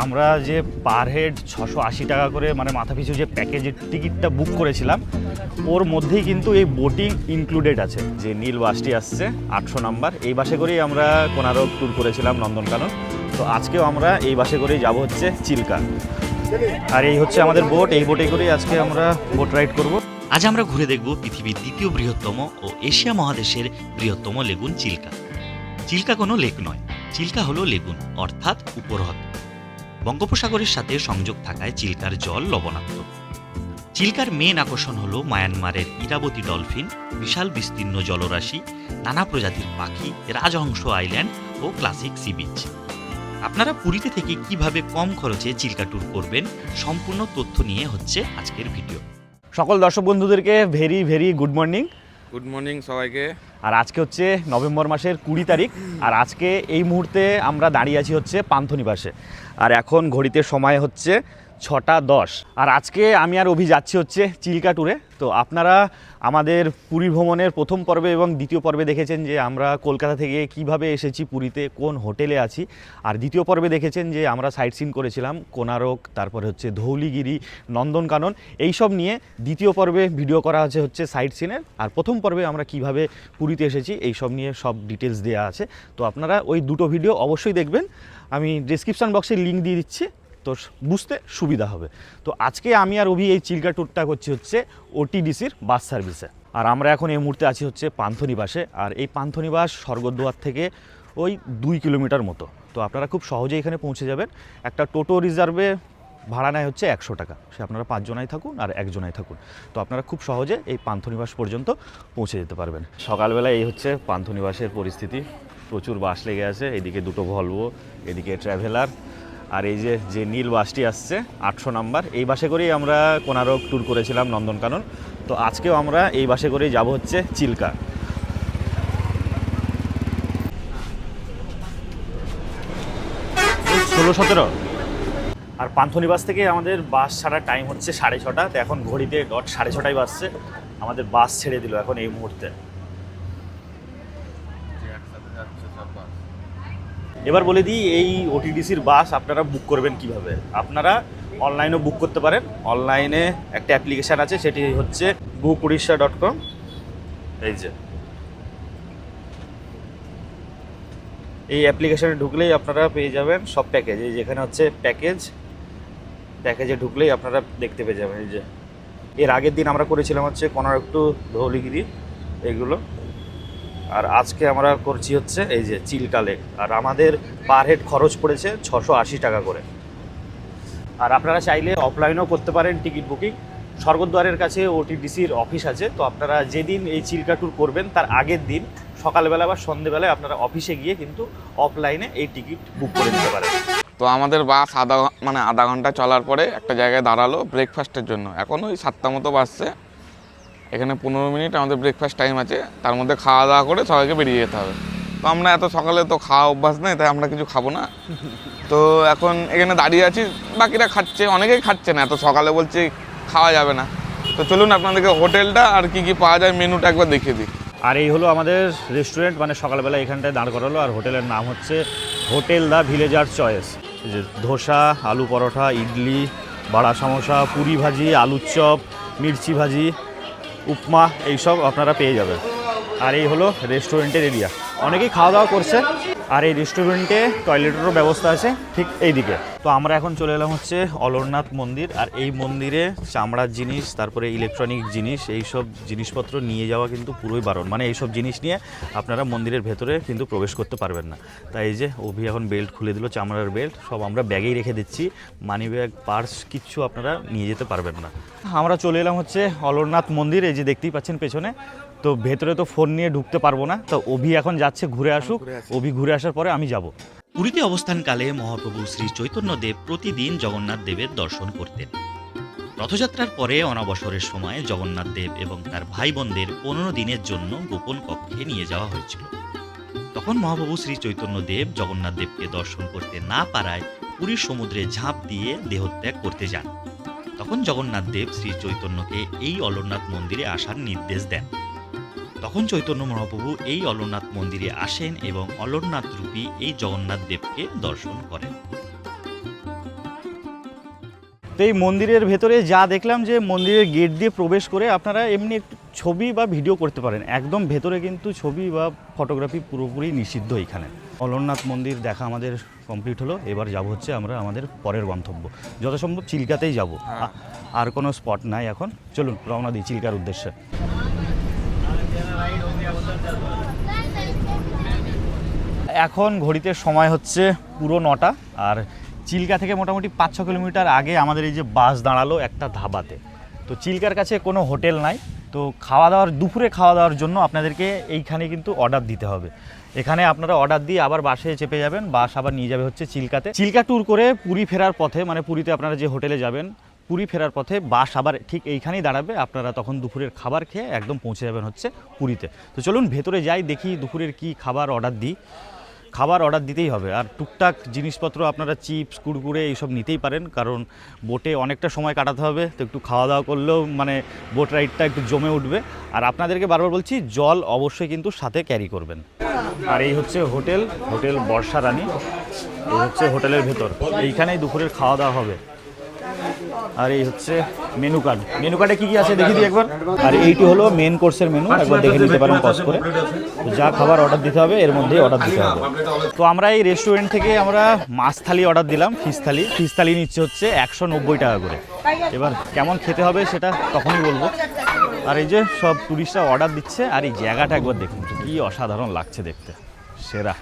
আমরা যে per head 680 টাকা করে মানে মাথা পিছু যে প্যাকেজের টিকিটটা বুক করেছিলাম ওর মধ্যেই কিন্তু এই বোটিং ইনক্লুডেড আছে। যে নীল বাসটি আসছে 800 নাম্বার, এই বাসে করেই আমরা কোনারক ট্যুর করেছিলাম নন্দনকানন। তো আজকেও আমরা এই বাসে করেই যাব হচ্ছে চিল্কা। আর এই হচ্ছে আমাদের বোট, এই বোটে করেই আজকে আমরা বোট রাইড করব। আজ আমরা ঘুরে দেখব পৃথিবীর দ্বিতীয় বৃহত্তম ও এশিয়া মহাদেশের বৃহত্তম লেগুন চিল্কা। চিল্কা কোনো লেক নয়, চিল্কা হলো লেগুন অর্থাৎ উপহ্রদ। বঙ্গোপসাগরের সাথে সংযোগ থাকায় চিল্কার জল লবণাক্ত। চিল্কার মেন আকর্ষণ হলো মায়ানমারের ইরাবতী ডলফিন, বিশাল বিস্তীর্ণ জলরাশি, নানা প্রজাতির পাখি, রাজহংস আইল্যান্ড ও ক্লাসিক সি বিচ। আপনারা পুরীতে থেকে কিভাবে কম খরচে চিল্কা ট্যুর করবেন সম্পূর্ণ তথ্য নিয়ে হচ্ছে আজকের ভিডিও। সকল দর্শক বন্ধুদেরকে very very good morning. Good morning সবাইকে। আর আজকে হচ্ছে নভেম্বর মাসের 20 তারিখ। আর আজকে এই মুহূর্তে আমরা দাঁড়িয়ে আছি হচ্ছে পান্থনিবাসে। আর এখন ঘড়িতে সময় হচ্ছে 6:10। আর আজকে আমি আর অভি যাচ্ছি হচ্ছে চিল্কা ট্যুরে। তো আপনারা আমাদের পুরী ভ্রমণের প্রথম পর্বে এবং দ্বিতীয় পর্বে দেখেছেন যে আমরা কলকাতা থেকে কিভাবে এসেছি পুরীতে, কোন হোটেলে আছি। আর দ্বিতীয় পর্বে দেখেছেন যে আমরা সাইট সিন করেছিলাম কোনারক, তারপরে হচ্ছে ধৌলিগিরি, নন্দনকানন, এইসব নিয়ে দ্বিতীয় পর্বে ভিডিও করা হচ্ছে সাইট সিনের। আর প্রথম পর্বে আমরা কিভাবে পুরীতে এসেছি এইসব নিয়ে সব ডিটেলস দেওয়া আছে। তো আপনারা ওই দুটো ভিডিও অবশ্যই দেখবেন, আমি ডেসক্রিপশন বক্সে লিঙ্ক দিয়ে দিচ্ছি, তো বুঝতে সুবিধা হবে। তো আজকে আমি আর অভি এই চিল্কা ট্যুরটা করছি হচ্ছে ওটিডিসির বাস সার্ভিসে। আর আমরা এখন এই মুহূর্তে আছি হচ্ছে পান্থনিবাসে। আর এই পান্থনিবাস স্বর্গদ্বার থেকে ওই 2 কিলোমিটার মতো। তো আপনারা খুব সহজেই এখানে পৌঁছে যাবেন। একটা টোটো রিজার্ভে ভাড়া নেয় হচ্ছে 100 টাকা, সে আপনারা 5 জনাই থাকুন আর 1 জনাই থাকুন। তো আপনারা খুব সহজে এই পান্থনিবাস পর্যন্ত পৌঁছে যেতে পারবেন। সকালবেলা এই হচ্ছে পান্থনিবাসের পরিস্থিতি, প্রচুর বাস লেগে আছে, এদিকে দুটো ভলভো, এদিকে ট্র্যাভেলার। আর এই যে নীল বাসটি আসছে 800 নাম্বার, এই বাসে করেই আমরা কোনারক ট্যুর করেছিলাম নন্দনকানন। তো আজকেও আমরা এই বাসে করেই যাব হচ্ছে চিল্কা। 16-17। আর পান্থনিবাস থেকে আমাদের বাস ছাড়ার টাইম হচ্ছে 6:30। তো এখন ঘড়িতে ডট 6:30 বাজছে, আমাদের বাস ছেড়ে দিল এখন এই মুহূর্তে। এবার বলে দিই এই ওটিডিসির বাস আপনারা বুক করবেন কিভাবে। আপনারা অনলাইনেও বুক করতে পারেন। অনলাইনে একটা অ্যাপ্লিকেশান আছে, সেটি হচ্ছে bookOdisha.com। এই যে এই অ্যাপ্লিকেশানে ঢুকলেই আপনারা পেয়ে যাবেন সব প্যাকেজ। এই যেখানে হচ্ছে প্যাকেজে ঢুকলেই আপনারা দেখতে পেয়ে যাবেন। এই যে এর আগের দিন আমরা করেছিলাম হচ্ছে কোনারক টু ধৌলিগিরি এইগুলো। আর আজকে আমরা করছি হচ্ছে এই যে চিল্কা লেক। আর আমাদের পার হেড খরচ পড়েছে 680 টাকা করে। আর আপনারা চাইলে অফলাইনেও করতে পারেন টিকিট বুকিং। স্বর্গদ্বারের কাছে ওটিডিসির অফিস আছে। তো আপনারা যেদিন এই চিল্কা ট্যুর করবেন তার আগের দিন সকালবেলা বা সন্ধ্যেবেলায় আপনারা অফিসে গিয়ে কিন্তু অফলাইনে এই টিকিট বুক করে নিতে পারেন। তো আমাদের বাস আধা ঘন্টা চলার পরে একটা জায়গায় দাঁড়ালো ব্রেকফাস্টের জন্য। এখন ওই 7টা মতো বাজছে, এখানে 15 মিনিট আমাদের ব্রেকফাস্ট টাইম আছে, তার মধ্যে খাওয়া দাওয়া করে সবাইকে বেরিয়ে যেতে হবে। তো আমরা এত সকালে তো খাওয়া অভ্যাস নেই, তাই আমরা কিছু খাবো না। তো এখন এখানে দাঁড়িয়ে আছি, বাকিরা খাচ্ছে, অনেকেই খাচ্ছে না, এত সকালে বলছে খাওয়া যাবে না। তো চলুন আপনাদেরকে হোটেলটা আর কি কি পাওয়া যায় মেনুটা একবার দেখিয়ে দিই। আর এই হলো আমাদের রেস্টুরেন্ট, মানে সকালবেলা এখানটায় দাঁড় করালো। আর হোটেলের নাম হচ্ছে হোটেল দ্য ভিলেজার চয়েস। এই যে ধোসা, আলু পরোটা, ইডলি, বাড়া সমোসা, পুরি ভাজি, আলুর চপ, মির্চি ভাজি, উপমা, এইসব আপনারা পেয়ে যাবেন। আর এই হলো রেস্টুরেন্টের এরিয়া, অনেকেই খাওয়া দাওয়া করছে। আর এই রেস্টুরেন্টে টয়লেটেরও ব্যবস্থা আছে ঠিক এই দিকে। তো আমরা এখন চলে এলাম হচ্ছে অলরনাথ মন্দির। আর এই মন্দিরে চামড়ার জিনিস, তারপরে ইলেকট্রনিক জিনিস, এই সব জিনিসপত্র নিয়ে যাওয়া কিন্তু পুরোই বারণ। মানে এইসব জিনিস নিয়ে আপনারা মন্দিরের ভেতরে কিন্তু প্রবেশ করতে পারবেন না। তাই এই যে অভি এখন বেল্ট খুলে দিল, চামড়ার বেল্ট, সব আমরা ব্যাগেই রেখে দিচ্ছি। মানি ব্যাগ, পার্স কিচ্ছু আপনারা নিয়ে যেতে পারবেন না। আমরা চলে এলাম হচ্ছে অলরনাথ মন্দির, এই যে দেখতেই পাচ্ছেন পেছনে। তো ভেতরে তো ফোন নিয়ে ঢুকতে পারবো না, তো অভি এখন যাচ্ছে, ঘুরে আসুক। অভি ঘুরে আসার পরে আমি যাব। পুরীতে অবস্থানকালে মহাপ্রভু শ্রী চৈতন্যদেব প্রতিদিন জগন্নাথ দেবের দর্শন করতেন। রথযাত্রার পরে অনবসরের সময় জগন্নাথ দেব এবং তার ভাই বোনদের 15 দিনের জন্য গোপন কক্ষে নিয়ে যাওয়া হয়েছিল। তখন মহাপ্রভু শ্রী চৈতন্যদেব জগন্নাথ দেবকে দর্শন করতে না পারায় পুরীর সমুদ্রে ঝাঁপ দিয়ে দেহত্যাগ করতে যান। তখন জগন্নাথ দেব শ্রী চৈতন্যকে এই অলরনাথ মন্দিরে আসার নির্দেশ দেন। তখন চৈতন্য মহাপ্রভু এই অলরনাথ মন্দিরে আসেন এবং অলরনাথ রূপী এই জগন্নাথ দেবকে দর্শন করেন। তো এই মন্দিরের ভেতরে যা দেখলাম যে মন্দিরের গেট দিয়ে প্রবেশ করে আপনারা এমনি একটু ছবি বা ভিডিও করতে পারেন, একদম ভেতরে কিন্তু ছবি বা ফটোগ্রাফি পুরোপুরি নিষিদ্ধ এখানে। অমরনাথ মন্দির দেখা আমাদের কমপ্লিট হলো, এবার যাব হচ্ছে আমরা আমাদের পরের গন্তব্য, যত সম্ভব চিল্কাতেই যাব, আর কোনো স্পট নাই এখন। চলুন রওনা দিই চিল্কার উদ্দেশ্যে। এখন ঘড়িতে সময় হচ্ছে পুরো 9টা, আর চিল্কা থেকে মোটামুটি 5-6 কিলোমিটার আগে আমাদের এই যে বাস দাঁড়ালো একটা ধাবাতে। তো চিল্কার কাছে কোনো হোটেল নাই, তো দুপুরে খাওয়া দাওয়ার জন্য আপনাদেরকে এইখানে কিন্তু অর্ডার দিতে হবে। এখানে আপনারা অর্ডার দিয়ে আবার বাসে চেপে যাবেন, বাস আবার নিয়ে যাবে হচ্ছে চিল্কাতে। চিল্কা ট্যুর করে পুরী ফেরার পথে, মানে পুরীতে আপনারা যে হোটেলে যাবেন, পুরী ফেরার পথে বাস আবার ঠিক এইখানেই দাঁড়াবে। আপনারা তখন দুপুরের খাবার খেয়ে একদম পৌঁছে যাবেন হচ্ছে পুরীতে। তো চলুন ভেতরে যাই, দেখি দুপুরের কি খাবার অর্ডার দিই। খাবার অর্ডার দিতেই হবে, আর টুকটাক জিনিসপত্র আপনারা চিপস কুরকুরে এইসব নিতেই পারেন, কারণ বোটে অনেকটা সময় কাটাতে হবে, তো একটু খাওয়া দাওয়া করলেও মানে বোট রাইডটা একটু জমে উঠবে। আর আপনাদেরকে বারবার বলছি, জল অবশ্যই কিন্তু সাথে ক্যারি করবেন। আর এই হচ্ছে হোটেল বর্ষা রানী, এই হচ্ছে হোটেলের ভেতর, এইখানেই দুপুরের খাওয়া দাওয়া হবে। আর এই হচ্ছে মেনু কার্ডে কী কী আছে দেখি দিই একবার। আর এইটি হলো মেন কোর্সের মেনু, একবার দেখে নিতে পারেন পজ করে। তো যা খাবার অর্ডার দিতে হবে এর মধ্যেই অর্ডার দিতে হবে। তো আমরা এই রেস্টুরেন্ট থেকে আমরা মাছ থালি অর্ডার দিলাম, ফিশ থালি নিচ্ছে হচ্ছে 190 টাকা করে। এবার কেমন খেতে হবে সেটা তখনই বলবো। আর এই যে সব টুরিস্টরা অর্ডার দিচ্ছে, আর এই জায়গাটা একবার দেখুন কি অসাধারণ লাগছে দেখতে, সেরা।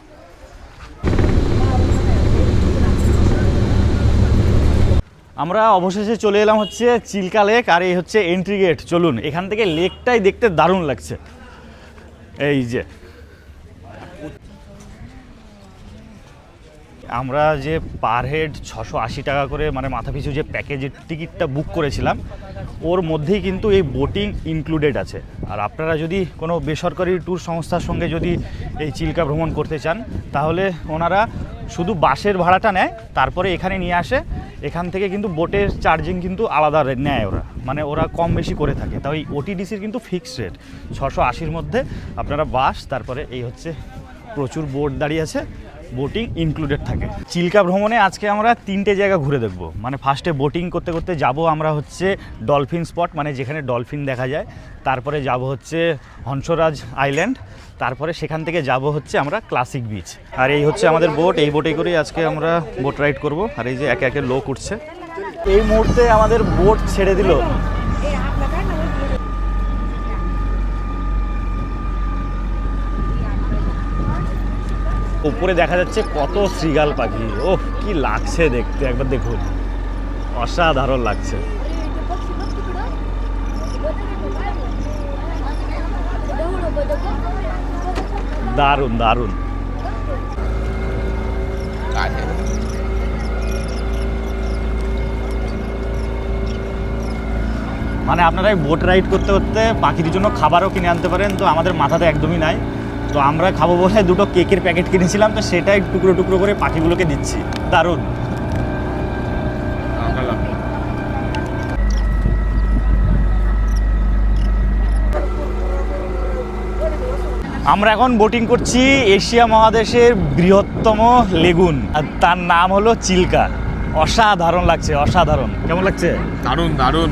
আমরা অবশেষে চলে এলাম হচ্ছে চিল্কা লেক, আর এই হচ্ছে এন্ট্রি গেট। চলুন এখান থেকে লেকটাই দেখতে দারুণ লাগছে। এই যে আমরা যে পার হেড 680 টাকা করে মানে মাথাপিছু যে প্যাকেজের টিকিটটা বুক করেছিলাম, ওর মধ্যেই কিন্তু এই বোটিং ইনক্লুডেড আছে। আর আপনারা যদি কোনো বেসরকারি ট্যুর সংস্থার সঙ্গে যদি এই চিল্কা ভ্রমণ করতে চান, তাহলে ওনারা শুধু বাসের ভাড়াটা নেয়, তারপরে এখানে নিয়ে আসে। এখান থেকে কিন্তু বোটের চার্জিং কিন্তু আলাদা নেয় ওরা, মানে ওরা কম বেশি করে থাকে। তাই ওটিডিসির কিন্তু ফিক্সড রেট 680-র মধ্যে আপনারা বাস, তারপরে এই হচ্ছে প্রচুর বোট দাঁড়িয়ে আছে, বোটিং ইনক্লুডেড থাকে। চিল্কা ভ্রমণে আজকে আমরা 3টে জায়গা ঘুরে দেখব। মানে ফার্স্টে বোটিং করতে করতে যাব আমরা হচ্ছে ডলফিন স্পট, মানে যেখানে ডলফিন দেখা যায়। তারপরে যাব হচ্ছে হংসরাজ আইল্যান্ড, তারপরে সেখান থেকে যাব হচ্ছে আমরা ক্লাসিক বিচ। আর এই হচ্ছে আমাদের বোট, এই বোটে করেই আজকে আমরা বোট রাইড করব। আর এই যে একে একে লোক উঠছে। এই মুহূর্তে আমাদের বোট ছেড়ে দিল। উপরে দেখা যাচ্ছে কত শৃগাল পাখি, ওহ কি লাগছে দেখতে, একবার দেখুন, অসাধারণ লাগছে। দারুণ দারুণ। মানে আপনারা এই বোট রাইড করতে করতে পাখির জন্য খাবারও কিনে আনতে পারেন, তো আমাদের মাথাতে একদমই নাই। তো আমরা খাবো বলে 2টো কেকের প্যাকেট কিনেছিলাম, তো সেটাই টুকরো টুকরো করে পাখিগুলোকে দিচ্ছি। দারুণ। আমরা এখন বোটিং করছি এশিয়া মহাদেশের বৃহত্তম লেগুন, আর তার নাম হলো চিল্কা। অসাধারণ লাগছে, অসাধারণ। কেমন লাগছে? দারুণ দারুণ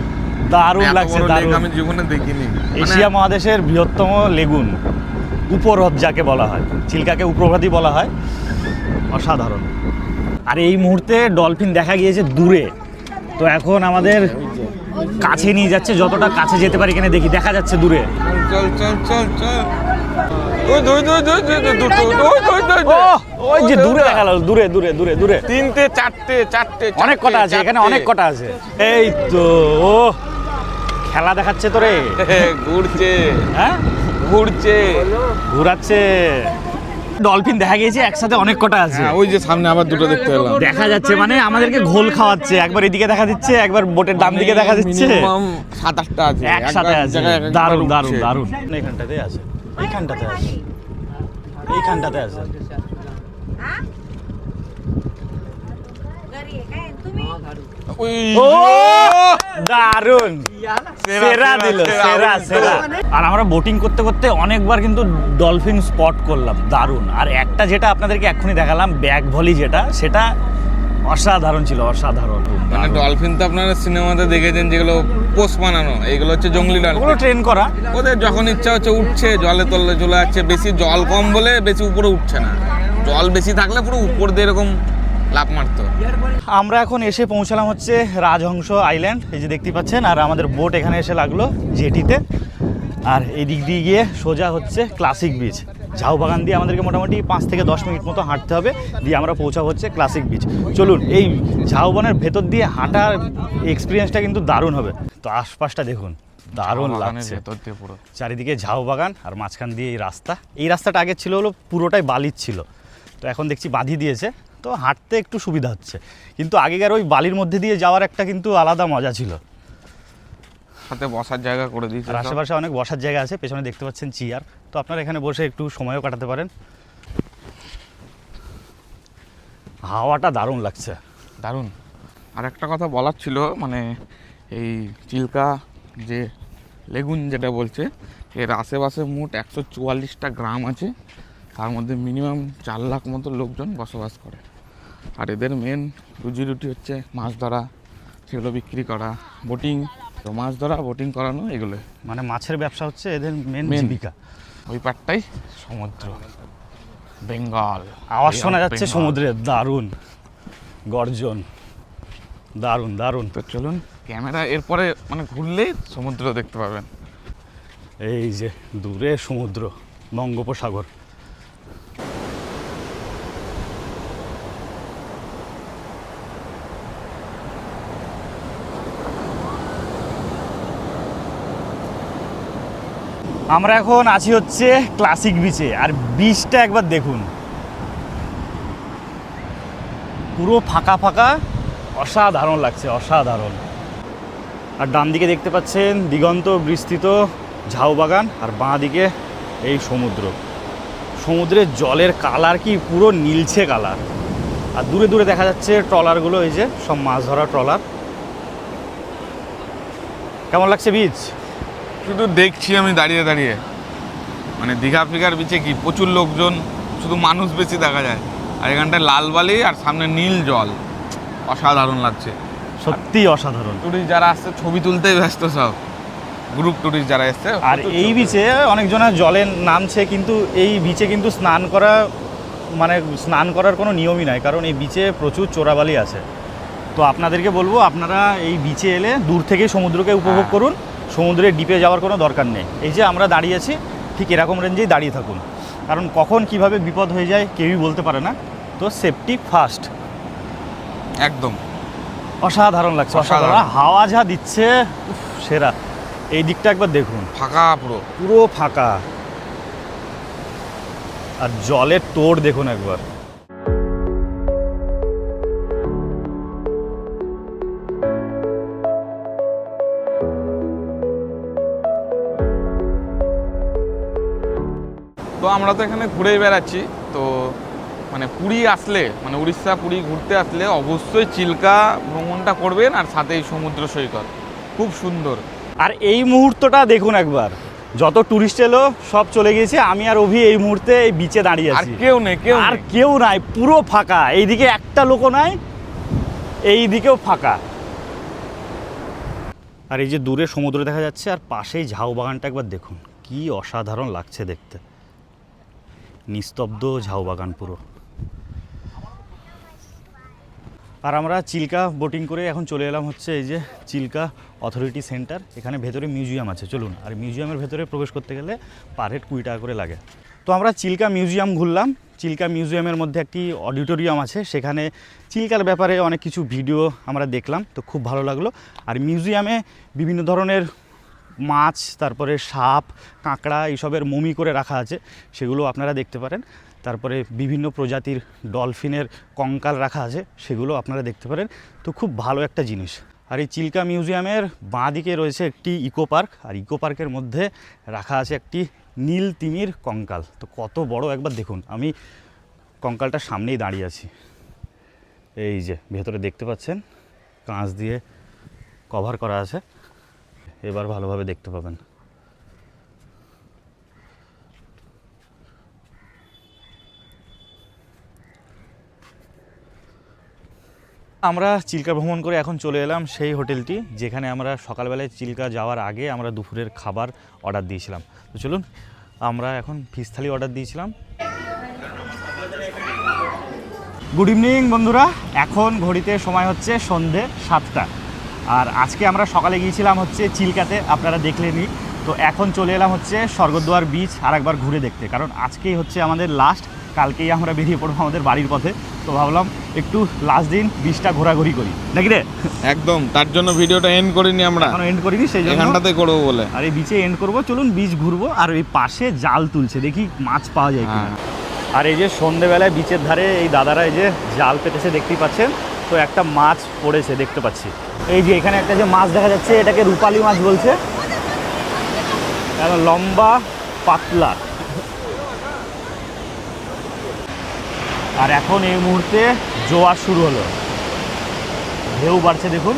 দারুণ লাগছে, দারুণ। আমি জীবনে দেখিনি। এশিয়া মহাদেশের বৃহত্তম লেগুন, উপহ্রদ যাকে বলা হয়, চিল্কাকে উপহ্রদই বলা হয়। অসাধারণ। আর এই মুহূর্তে ডলফিন দেখা গিয়েছে দূরে, তো এখন আমাদের কাছে নিয়ে যাচ্ছে, যতটা কাছে যেতে পারি কিনা দেখি। দেখা যাচ্ছে দূরে। চল চল চল চল। ওই যে দূরে দেখা গেল, দূরে দূরে দূরে দূরে 3টে 4টে অনেক কটা আছে এখানে, অনেক কটা আছে। এই তো ও খেলা দেখাচ্ছে তোরে, ঘুরছে, হ্যাঁ ঘুরছে, ঘুরাচ্ছে। ডলফিন দেখা গিয়েছে একসাথে অনেক কটা আছে। ওই যে সামনে আবার 2টো দেখতে পেলাম। দেখা যাচ্ছে, মানে আমাদেরকে ঘোল খাওয়াচ্ছে, একবার এদিকে দেখা দিচ্ছে, একবার বোটের ডান দিকে দেখা দিচ্ছে। মিনিমাম 7-8টা আছে একসাথে আছে। দারুণ দারুণ দারুণ। এইখানটাতে আছে, এইখানটাতে আছে, এইখানটাতে আছে। ও দারুণ, সেরা দিল, সেরা সেরা। আর আমরা বোটিং করতে করতে অনেকবার কিন্তু ডলফিন স্পট করলাম, দারুণ। আর একটা যেটা আপনাদেরকে এক্ষুনি দেখালাম ব্যাক ভলি, যেটা সেটা অসাধারণ ছিল, অসাধারণ। মানে ডলফিন তো আপনারা সিনেমাতে দেখেছেন যেগুলো পোস্ট বানানো, এইগুলো হচ্ছে জঙ্গলি ওগুলো ডলফিন। ট্রেন করা। ওদের যখন ইচ্ছা হচ্ছে উঠছে, জলে তলে চলে যাচ্ছে, বেশি জল কম বলে বেশি উপরে উঠছে না, জল বেশি থাকলে পুরো উপর দিয়ে এরকম লাফ মারতো। আমরা এখন এসে পৌঁছালাম হচ্ছে রাজহংস আইল্যান্ড, এই যে দেখতে পাচ্ছেন, আর আমাদের বোট এখানে এসে লাগলো জেটিতে। আর এই দিক দিয়ে গিয়ে সোজা হচ্ছে ক্লাসিক বিচ। ঝাউবাগান দিয়ে আমাদেরকে মোটামুটি 5 থেকে 10 মিনিট মতো হাঁটতে হবে, দিয়ে আমরা পৌঁছাবো হচ্ছে ক্লাসিক বিচ। চলুন, এই ঝাউবনের ভেতর দিয়ে হাঁটার এক্সপিরিয়েন্সটা কিন্তু দারুণ হবে। তো আশপাশটা দেখুন, দারুণ লাগছে। ভেতর দিয়ে পুরো চারিদিকে ঝাউবাগান আর মাঝখান দিয়ে এই রাস্তা। এই রাস্তাটা আগে ছিল হলো পুরোটাই বালির ছিল, তো এখন দেখছি বাঁধি দিয়েছে, তো হাঁটতে একটু সুবিধা হচ্ছে। কিন্তু আগেকার ওই বালির মধ্যে দিয়ে যাওয়ার একটা কিন্তু আলাদা মজা ছিল। সাথে বসার জায়গা করে দিয়েছে আর সব। আশেপাশে অনেক বসার জায়গা আছে, পেছনে দেখতে পাচ্ছেন চেয়ার, তো আপনারা এখানে বসে একটু সময়ও কাটাতে পারেন। হাওয়াটা দারুণ লাগছে। দারুণ। আর একটা কথা বলার ছিল, মানে এই চিল্কা যে লেগুন যেটা বলছে, এর আশেপাশে মোট 144টা গ্রাম আছে, তার মধ্যে মিনিমাম 4 লাখ মতো লোকজন বসবাস করে। আর এদের মেন রুজি রুটি হচ্ছে মাছ ধরা, সেগুলো বিক্রি করা, বোটিং। তো মাছ ধরা, বোটিং করানো, এগুলো মানে মাছের ব্যবসা হচ্ছে এদের মেন Main। জীবিকা। ওই পাটটাই সমুদ্র, বেঙ্গল। আওয়াজ Bay of শোনা যাচ্ছে Bengal। সমুদ্রের, দারুণ গর্জন, দারুণ দারুণ। তো চলুন, ক্যামেরা এরপরে মানে ঘুরলেই সমুদ্র দেখতে পাবেন। এই যে দূরে সমুদ্র, বঙ্গোপসাগর। আমরা এখন আছি হচ্ছে ক্লাসিক বিচে, আর বিচটা একবার দেখুন, পুরো ফাঁকা ফাঁকা, অসাধারণ লাগছে, অসাধারণ। আর ডান দিকে দেখতে পাচ্ছেন দিগন্ত বিস্তৃত ঝাউবাগান, আর বাঁ দিকে এই সমুদ্র। সমুদ্রের জলের কালার কি পুরো নীলছে কালার। আর দূরে দূরে দেখা যাচ্ছে ট্রলারগুলো, এই যে সব মাছ ধরা ট্রলার। কেমন লাগছে বিচ? শুধু দেখছি আমি দাঁড়িয়ে দাঁড়িয়ে, মানে দীঘা ফিঘার বিচে কি প্রচুর লোকজন, শুধু মানুষ বেশি দেখা যায়, আর এখানটায় লাল বালি আর সামনে নীল জল, অসাধারণ লাগছে। সত্যি অসাধারণ। টুরিস্ট যারা আসছে ছবি তুলতেই ব্যস্ত, সব গ্রুপ টুরিস্ট যারা এসছে। আর এই বিচে অনেকজনের জলে নামছে, কিন্তু এই বিচে কিন্তু স্নান করা, মানে স্নান করার কোনো নিয়মই নাই, কারণ এই বিচে প্রচুর চোরাবালি আছে। তো আপনাদেরকে বলবো, আপনারা এই বিচে এলে দূর থেকেই সমুদ্রকে উপভোগ করুন, সমুদ্রের ডিপে যাওয়ার কোনো দরকার নেই। এই যে আমরা দাঁড়িয়ে আছি, ঠিক এরকম রেঞ্জেই দাঁড়িয়ে থাকুন, কারণ কখন কিভাবে বিপদ হয়ে যায় কেউই বলতে পারে না। তো সেফটি ফার্স্ট। একদম অসাধারণ লাগছে, অসাধারণ। অসাধারণ। হাওয়া যা দিচ্ছে, উফ, সেরা। এই দিকটা একবার দেখুন, ফাঁকা পুরো। পুরো ফাঁকা, আর জলের তোড় দেখুন একবার। তো আমরা তো এখানে ঘুরেই বেড়াচ্ছি, তো মানে পুরী আসলে, মানে উড়িষ্যা পুরী ঘুরতে আসলে অবশ্যই চিল্কা ভ্রমণটা করবেন, আর সাথেই সমুদ্র সৈকত খুব সুন্দর। আর এই মুহূর্তটা দেখুন একবার, যত টুরিস্ট এলো সব চলে গেছে, আমি আর অভি এই মুহূর্তে এই বিচে দাঁড়িয়ে আর আছি। কেউ নেই, কেউ আর নেই। কেউ নাই, পুরো ফাঁকা। এইদিকে একটা লোকও নাই, এই দিকেও ফাঁকা। আর এই যে দূরে সমুদ্র দেখা যাচ্ছে, আর পাশেই ঝাউবাগানটা একবার দেখুন, কি অসাধারণ লাগছে দেখতে। নিস্তব্ধ ঝাউবাগান পুরো। আর আমরা চিল্কা বোটিং করে এখন চলে এলাম হচ্ছে এই যে চিল্কা অথরিটি সেন্টার। এখানে ভেতরে মিউজিয়াম আছে, চলুন। আর মিউজিয়ামের ভেতরে প্রবেশ করতে গেলে পার হেড 20 টাকা করে লাগে। তো আমরা চিল্কা মিউজিয়াম ঘুরলাম। চিল্কা মিউজিয়ামের মধ্যে একটি অডিটোরিয়াম আছে, সেখানে চিল্কার ব্যাপারে অনেক কিছু ভিডিও আমরা দেখলাম, তো খুব ভালো লাগলো। আর মিউজিয়ামে বিভিন্ন ধরনের মাছ, তারপরে সাপ, কাঁকড়া, এইসবের মমি করে রাখা আছে, সেগুলো আপনারা দেখতে পারেন। তারপরে বিভিন্ন প্রজাতির ডলফিনের কঙ্কাল রাখা আছে, সেগুলো আপনারা দেখতে পারেন। তো খুব ভালো একটা জিনিস। আর এই চিল্কা মিউজিয়ামের বাঁ দিকে রয়েছে একটি ইকো পার্ক, আর ইকো পার্কের মধ্যে রাখা আছে একটি নীল তিমির কঙ্কাল। তো কত বড় একবার দেখুন, আমি কঙ্কালটার সামনেই দাঁড়িয়ে আছি। এই যে ভেতরে দেখতে পাচ্ছেন, কাঁচ দিয়ে কভার করা আছে, এবার ভালোভাবে দেখতে পাবেন। আমরা চিল্কা ভ্রমণ করে এখন চলে এলাম সেই হোটেলটি যেখানে আমরা সকালবেলায় চিল্কা যাওয়ার আগে আমরা দুপুরের খাবার অর্ডার দিয়েছিলাম। তো চলুন, আমরা এখন ফিশ থালি অর্ডার দিয়েছিলাম। গুড ইভিনিং বন্ধুরা, এখন ঘড়িতে সময় হচ্ছে সন্ধে 7টা। আর আজকে আমরা সকালে গিয়েছিলাম হচ্ছে চিল্কাতে, আপনারা দেখলেনই। তো এখন চলে এলাম হচ্ছে স্বর্গদ্বার বিচ আর একবার ঘুরে দেখতে, কারণ আজকেই হচ্ছে আমাদের লাস্ট, কালকেই আমরা বেরিয়ে পড়বো আমাদের বাড়ির পথে। তো ভাবলাম একটু লাস্ট দিন বিচটা ঘোরাঘুরি করি, নাকি রে? একদম, তার জন্য ভিডিওটা এন্ড করিনি আমরা, এখনো এন্ড করিনি, সেই জন্য এখানটাতে করবো বলে। আর এই বিচে এন্ড করবো। চলুন বিচ ঘুরবো, আর এই পাশে জাল তুলছে, দেখি মাছ পাওয়া যায় কিনা। আর এই যে সন্ধেবেলায় বিচের ধারে এই দাদারা এই যে জাল পেতেছে দেখতেই পাচ্ছেন। তো একটা মাছ পড়েছে দেখতে পাচ্ছি, এই যে এখানে একটা যে মাছ দেখা যাচ্ছে, এটাকে রূপালী মাছ বলছে, লম্বা পাতলা। আর এখন এই মুহূর্তে জোয়ার শুরু হলো, ঢেউ বাড়ছে দেখুন।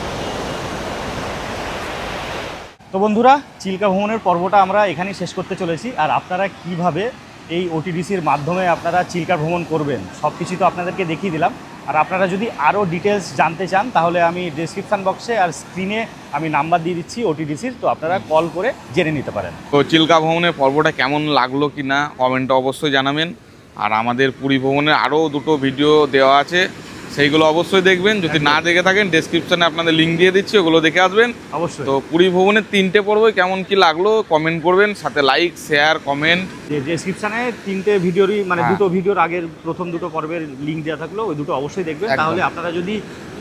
তো বন্ধুরা, চিল্কা ভ্রমণের পর্বটা আমরা এখানেই শেষ করতে চলেছি। আর আপনারা কিভাবে এই ওটিডিসির মাধ্যমে আপনারা চিল্কা ভ্রমণ করবেন সব কিছু তো আপনাদেরকে দেখিয়ে দিলাম। আর আপনারা যদি আরও ডিটেলস জানতে চান তাহলে আমি ডেসক্রিপশান বক্সে আর স্ক্রিনে আমি নাম্বার দিয়ে দিচ্ছি ওটিডিসির, তো আপনারা কল করে জেনে নিতে পারেন। তো চিল্কা ভ্রমণের পর্বটা কেমন লাগলো কি না কমেন্টে অবশ্যই জানাবেন। আর আমাদের পুরী ভ্রমণের আরও 2টো ভিডিও দেওয়া আছে, সেইগুলো অবশ্যই দেখবেন। যদি না দেখে থাকেন ডেসক্রিপশানে আপনাদের লিঙ্ক দিয়ে দিচ্ছি, ওগুলো দেখে আসবেন অবশ্যই। তো পুরী ভ্রমণের 3টে পর্বই কেমন কি লাগলো কমেন্ট করবেন, সাথে লাইক শেয়ার কমেন্ট। ডেসক্রিপশানে 3টে ভিডিওরই মানে হ্যাঁ। 2টো ভিডিওর আগের প্রথম 2টো পর্বের লিঙ্ক দেওয়া থাকলো, ওই 2টো অবশ্যই দেখবেন। একদম। তাহলে আপনারা যদি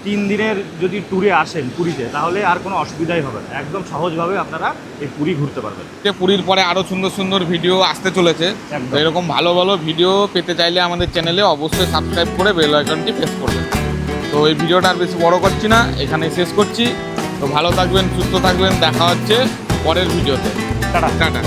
3 দিনের যদি ট্যুরে আসেন পুরীতে, তাহলে আর কোনো অসুবিধাই হবে না, একদম সহজভাবে আপনারা এই পুরী ঘুরতে পারবেন। পুরীর পরে আরও সুন্দর সুন্দর ভিডিও আসতে চলেছে। একদম। তো এরকম ভালো ভালো ভিডিও পেতে চাইলে আমাদের চ্যানেলে অবশ্যই সাবস্ক্রাইব করে বেল আইকনটি প্রেস করবেন। তো এই ভিডিওটা আর বেশি বড় করছি না, এখানেই শেষ করছি। তো ভালো থাকবেন, সুস্থ থাকবেন, দেখা হচ্ছে পরের ভিডিওতে। টাটা। টাটা।